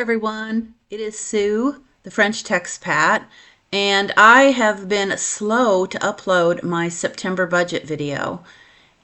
everyone. It is Sue, the French TexPat, and I have been slow to upload my September budget video.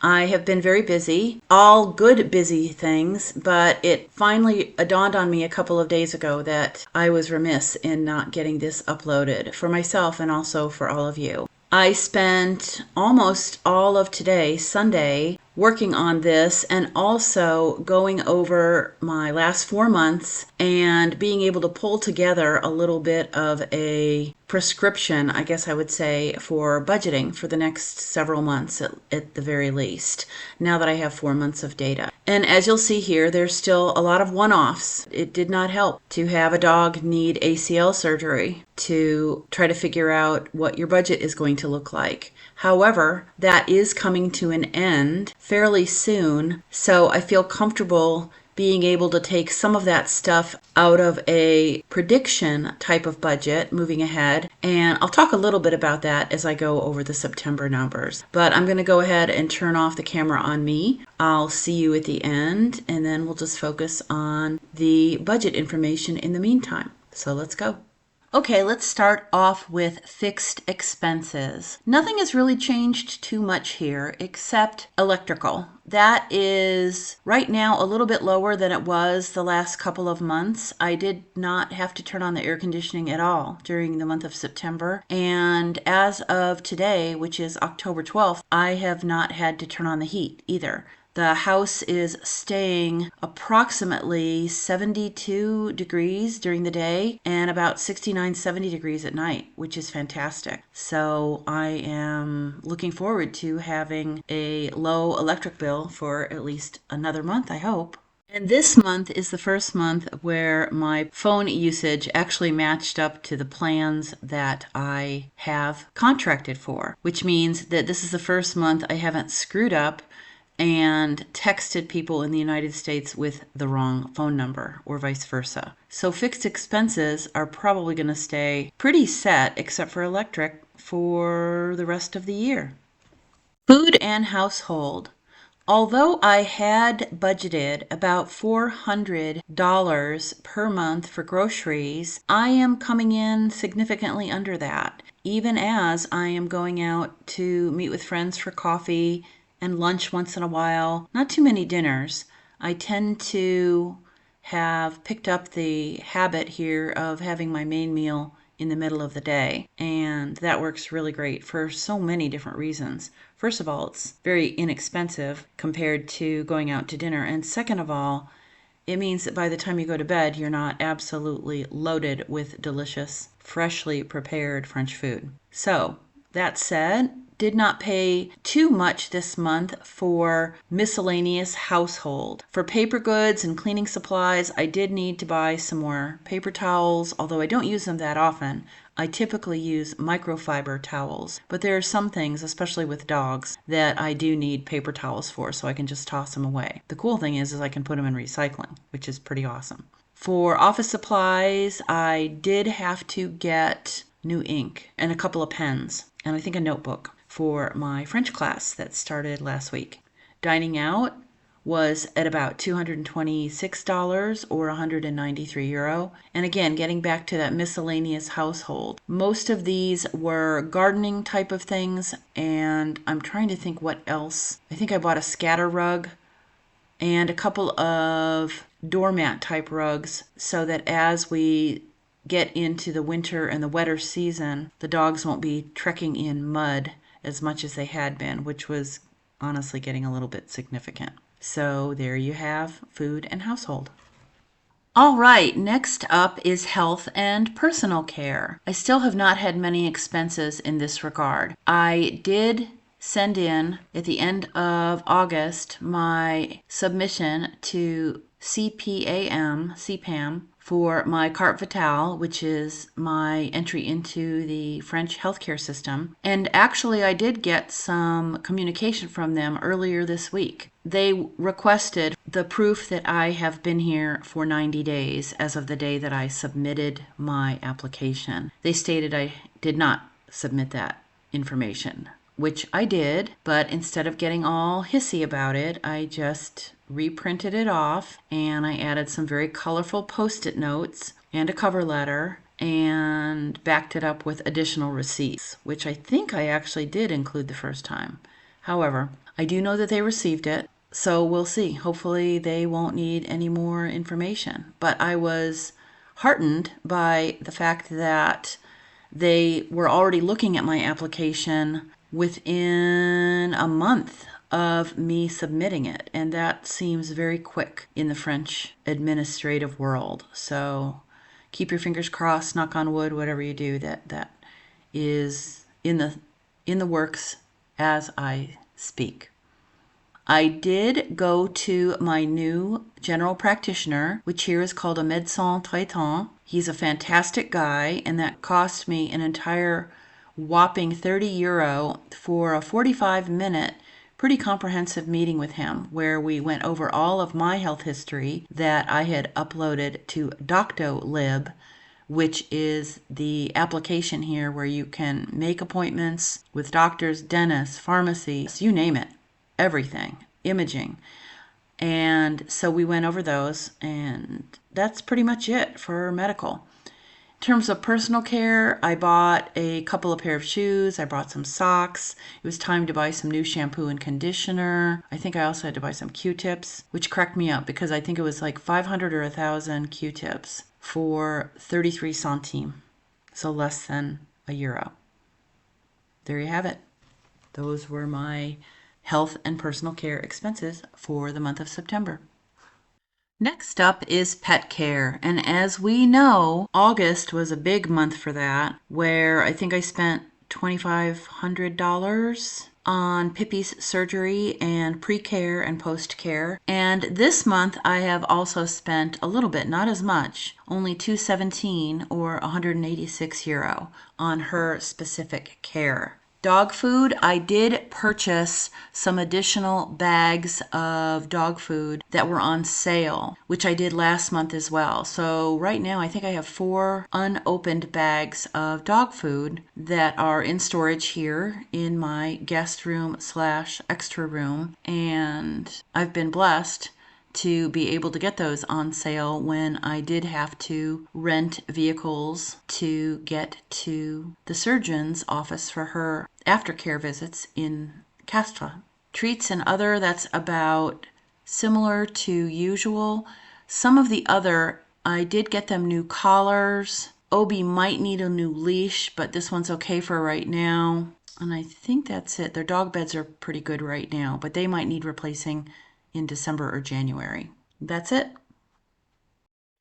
I have been very busy, all good busy things, but it finally dawned on me a couple of days ago that I was remiss in not getting this uploaded for myself and also for all of you. I spent almost all of today, Sunday, working on this and also going over my last 4 months and being able to pull together a little bit of a prescription, I guess I would say, for budgeting for the next several months at the very least, now that I have 4 months of data. And as you'll see here, there's still a lot of one-offs. It did not help to have a dog need ACL surgery to try to figure out what your budget is going to look like. However, that is coming to an end fairly soon, so I feel comfortable being able to take some of that stuff out of a prediction type of budget moving ahead. And I'll talk a little bit about that as I go over the September numbers. But I'm going to go ahead and turn off the camera on me. I'll see you at the end, and then we'll just focus on the budget information in the meantime. So let's go. Okay, let's start off with fixed expenses. Nothing has really changed too much here except electrical. That is right now a little bit lower than it was the last couple of months. I did not have to turn on the air conditioning at all during the month of September. And as of today, which is October 12th, I have not had to turn on the heat either. The house is staying approximately 72 degrees during the day and about 69, 70 degrees at night, which is fantastic. So I am looking forward to having a low electric bill for at least another month, I hope. And this month is the first month where my phone usage actually matched up to the plans that I have contracted for, which means that this is the first month I haven't screwed up and texted people in the United States with the wrong phone number or vice versa. So fixed expenses are probably going to stay pretty set, except for electric, for the rest of the year. Food and household. Although I had budgeted about $400 per month for groceries, I am coming in significantly under that, even as I am going out to meet with friends for coffee and lunch once in a while. Not too many dinners. I tend to have picked up the habit here of having my main meal in the middle of the day, and that works really great for so many different reasons. First of all, it's very inexpensive compared to going out to dinner, and second of all, it means that by the time you go to bed, you're not absolutely loaded with delicious, freshly prepared French food. So, that said, did not pay too much this month for miscellaneous household. For paper goods and cleaning supplies, I did need to buy some more paper towels, although I don't use them that often. I typically use microfiber towels, but there are some things, especially with dogs, that I do need paper towels for, so I can just toss them away. The cool thing is I can put them in recycling, which is pretty awesome. For office supplies, I did have to get new ink and a couple of pens, and I think a notebook for my French class that started last week. Dining out was at about $226 or €193. And again, getting back to that miscellaneous household, most of these were gardening type of things, and I'm trying to think what else. I think I bought a scatter rug and a couple of doormat type rugs so that as we get into the winter and the wetter season, the dogs won't be trekking in mud as much as they had been, which was honestly getting a little bit significant. So there you have food and household. All right, next up is health and personal care. I still have not had many expenses in this regard. I did send in at the end of August my submission to CPAM for my Carte Vitale, which is my entry into the French healthcare system. And actually, I did get some communication from them earlier this week. They requested the proof that I have been here for 90 days as of the day that I submitted my application. They stated I did not submit that information which I did, but instead of getting all hissy about it, I just reprinted it off and I added some very colorful post-it notes and a cover letter and backed it up with additional receipts, which I think I actually did include the first time. However, I do know that they received it, so we'll see. Hopefully they won't need any more information. But I was heartened by the fact that they were already looking at my application within a month of me submitting it, and that seems very quick in the French administrative world. So keep your fingers crossed, knock on wood, whatever you do, that is in the works as I speak. I did go to my new general practitioner, which here is called a médecin traitant. He's a fantastic guy, and that cost me an entire whopping €30 for a 45-minute, pretty comprehensive meeting with him, where we went over all of my health history that I had uploaded to Doctolib, which is the application here where you can make appointments with doctors, dentists, pharmacies, you name it. Everything, imaging. And so we went over those, and that's pretty much it for medical. In terms of personal care, I bought a couple of pair of shoes. I bought some socks. It was time to buy some new shampoo and conditioner. I think I also had to buy some Q-tips, which cracked me up because I think it was like 500 or 1,000 Q-tips for 33 centimes, so less than €1. There you have it. Those were my health and personal care expenses for the month of September. Next up is pet care, and as we know, August was a big month for that, where I think I spent $2,500 on Pippi's surgery and pre-care and post-care. And this month I have also spent a little bit, not as much, only €217 or €186 on her specific care. Dog food, I did purchase some additional bags of dog food that were on sale, which I did last month as well. So right now I think I have 4 unopened bags of dog food that are in storage here in my guest room / extra room, and I've been blessed to be able to get those on sale when I did have to rent vehicles to get to the surgeon's office for her aftercare visits in Castres. Treats and other, that's about similar to usual. Some of the other, I did get them new collars. Obi might need a new leash, but this one's okay for right now. And I think that's it. Their dog beds are pretty good right now, but they might need replacing in December or January. That's it.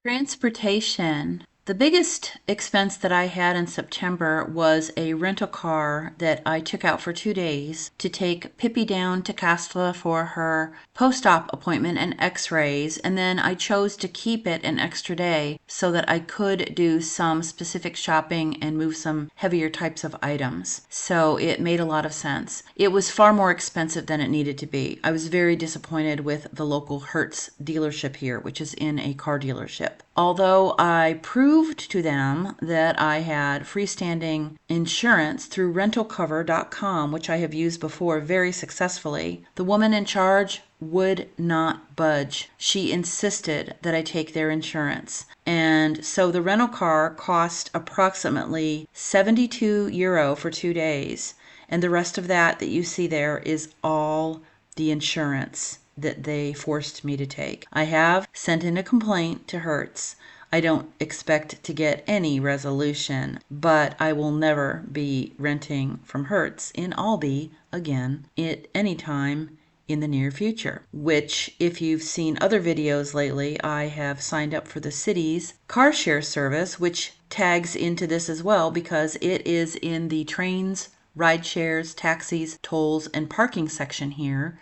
Transportation. The biggest expense that I had in September was a rental car that I took out for 2 days to take Pippi down to Castres for her post-op appointment and x-rays, and then I chose to keep it an extra day so that I could do some specific shopping and move some heavier types of items. So it made a lot of sense. It was far more expensive than it needed to be. I was very disappointed with the local Hertz dealership here, which is in a car dealership. Although I proved to them that I had freestanding insurance through rentalcover.com, which I have used before very successfully, the woman in charge would not budge. She insisted that I take their insurance. And so the rental car cost approximately €72 for 2 days. And the rest of that you see there is all the insurance that they forced me to take. I have sent in a complaint to Hertz. I don't expect to get any resolution, but I will never be renting from Hertz in Albi again at any time in the near future, which if you've seen other videos lately, I have signed up for the city's car share service, which tags into this as well because it is in the trains, ride shares, taxis, tolls, and parking section here.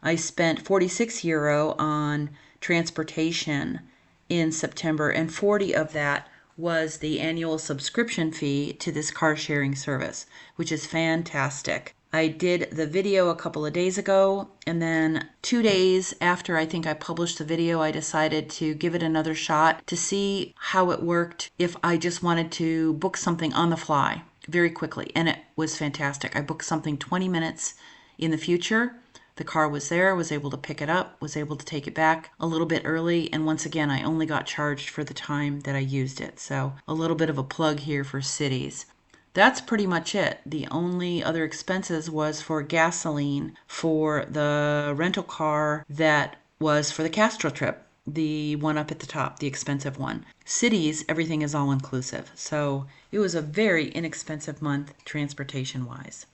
I spent €46 on transportation in September, and 40 of that was the annual subscription fee to this car sharing service, which is fantastic. I did the video a couple of days ago, and then 2 days after I think I published the video, I decided to give it another shot to see how it worked if I just wanted to book something on the fly. very quickly, and it was fantastic. I booked something 20 minutes in the future. The car was there, was able to pick it up, was able to take it back a little bit early, and once again, I only got charged for the time that I used it. So a little bit of a plug here for cities. That's pretty much it. The only other expenses was for gasoline for the rental car that was for the Castro trip, the one up at the top, the expensive one. Cities, everything is all inclusive. So it was a very inexpensive month transportation wise.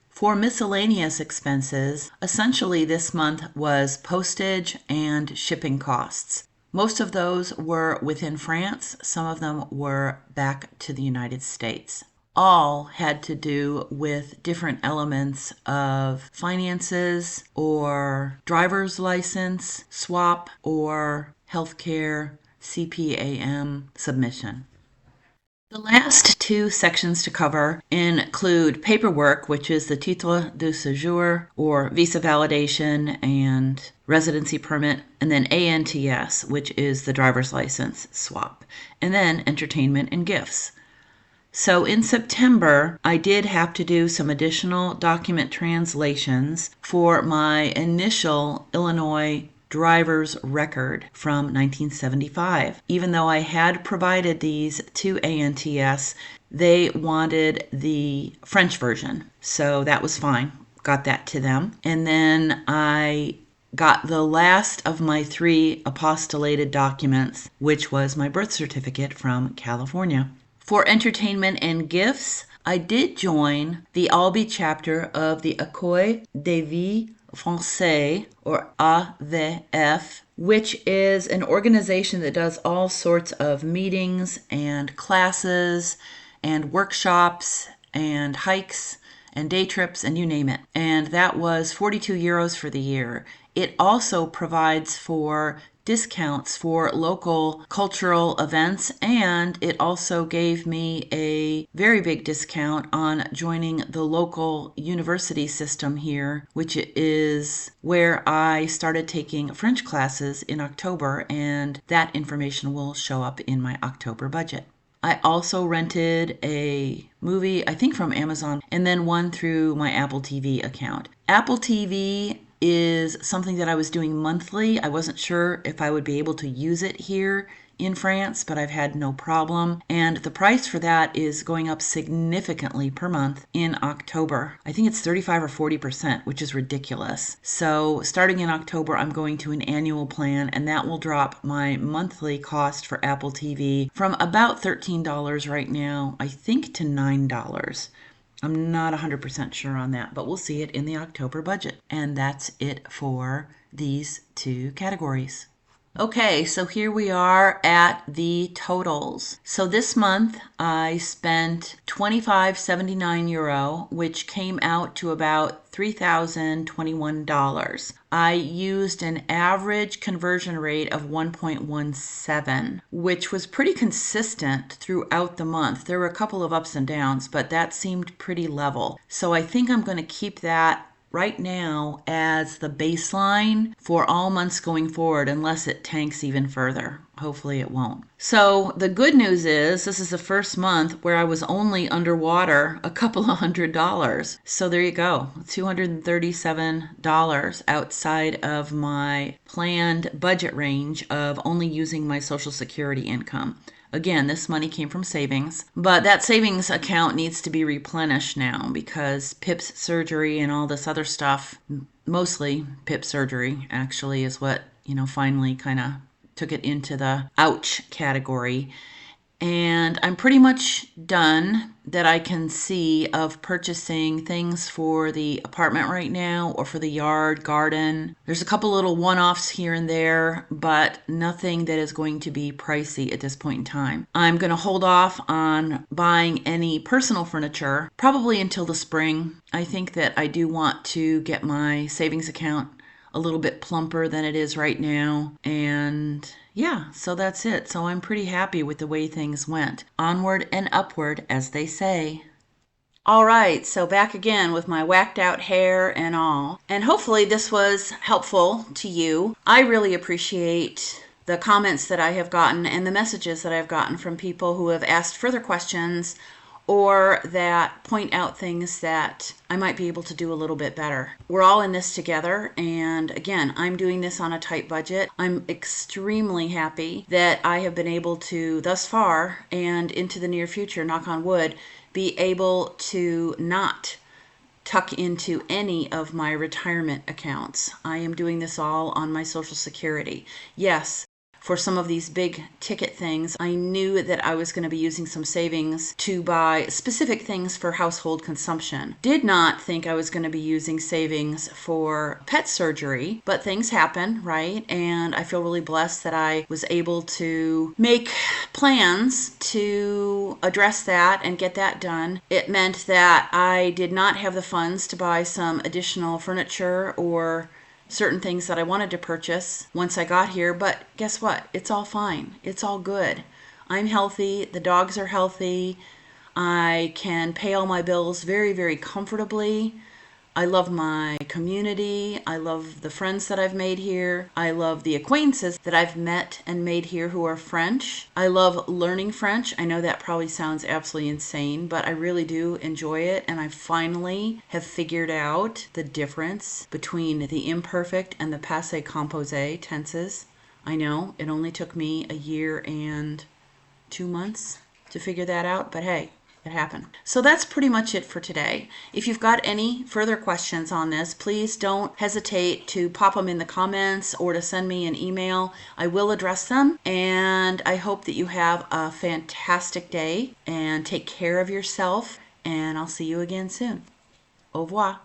For miscellaneous expenses, essentially this month was postage and shipping costs. Most of those were within France, some of them were back to the United States. All had to do with different elements of finances or driver's license swap or healthcare CPAM submission. The last two sections to cover include paperwork, which is the titre de séjour or visa validation and residency permit, and then ANTS, which is the driver's license swap, and then entertainment and gifts. So in September, I did have to do some additional document translations for my initial Illinois driver's record from 1975. Even though I had provided these to ANTS, they wanted the French version. So that was fine. Got that to them. And then I got the last of my 3 apostolated documents, which was my birth certificate from California. For entertainment and gifts, I did join the Albi chapter of the Accueil de Vie Français, or AVF, which is an organization that does all sorts of meetings and classes and workshops and hikes and day trips and you name it. And that was 42 euros for the year. It also provides for discounts for local cultural events, and it also gave me a very big discount on joining the local university system here, which is where I started taking French classes in October, and that information will show up in my October budget. I also rented a movie, I think from Amazon, and then one through my Apple TV account. Apple TV is something that I was doing monthly. I wasn't sure if I would be able to use it here in France, but I've had no problem. And the price for that is going up significantly per month in October. I think it's 35 or 40%, which is ridiculous. So starting in October, I'm going to an annual plan, and that will drop my monthly cost for Apple TV from about $13 right now, I think, to $9. I'm not 100% sure on that, but we'll see it in the October budget. And that's it for these 2 categories. Okay, so here we are at the totals. So this month I spent €25.79, which came out to about $3,021. I used an average conversion rate of 1.17, which was pretty consistent throughout the month. There were a couple of ups and downs, but that seemed pretty level. So I think I'm going to keep that right now as the baseline for all months going forward, unless it tanks even further. Hopefully it won't. So the good news is this is the first month where I was only underwater a couple of $100. So there you go, $237 outside of my planned budget range of only using my Social Security income. Again, this money came from savings, but that savings account needs to be replenished now because PIP's surgery and all this other stuff, mostly PIP surgery actually is what, finally kind of took it into the ouch category. And I'm pretty much done that I can see of purchasing things for the apartment right now or for the yard, garden. There's a couple little one-offs here and there, but nothing that is going to be pricey at this point in time. I'm going to hold off on buying any personal furniture, probably until the spring. I think that I do want to get my savings account a little bit plumper than it is right now. And yeah, so that's it. So I'm pretty happy with the way things went. Onward and upward, as they say. All right, so back again with my whacked out hair and all. And hopefully this was helpful to you. I really appreciate the comments that I have gotten and the messages that I've gotten from people who have asked further questions or that point out things that I might be able to do a little bit better. We're all in this together, and again, I'm doing this on a tight budget. I'm extremely happy that I have been able to, thus far and into the near future, knock on wood, be able to not tuck into any of my retirement accounts. I am doing this all on my Social Security. Yes, for some of these big ticket things, I knew that I was going to be using some savings to buy specific things for household consumption. Did not think I was going to be using savings for pet surgery, but things happen, right? And I feel really blessed that I was able to make plans to address that and get that done. It meant that I did not have the funds to buy some additional furniture or certain things that I wanted to purchase once I got here, but guess what? It's all fine. It's all good. I'm healthy. The dogs are healthy. I can pay all my bills very, very comfortably. I love my community. I love the friends that I've made here. I love the acquaintances that I've met and made here who are French. I love learning French. I know that probably sounds absolutely insane, but I really do enjoy it. And I finally have figured out the difference between the imperfect and the passé composé tenses. I know it only took me a year and 2 months to figure that out, but hey, it happened. So that's pretty much it for today. If you've got any further questions on this, please don't hesitate to pop them in the comments or to send me an email. I will address them, and I hope that you have a fantastic day and take care of yourself, and I'll see you again soon. Au revoir.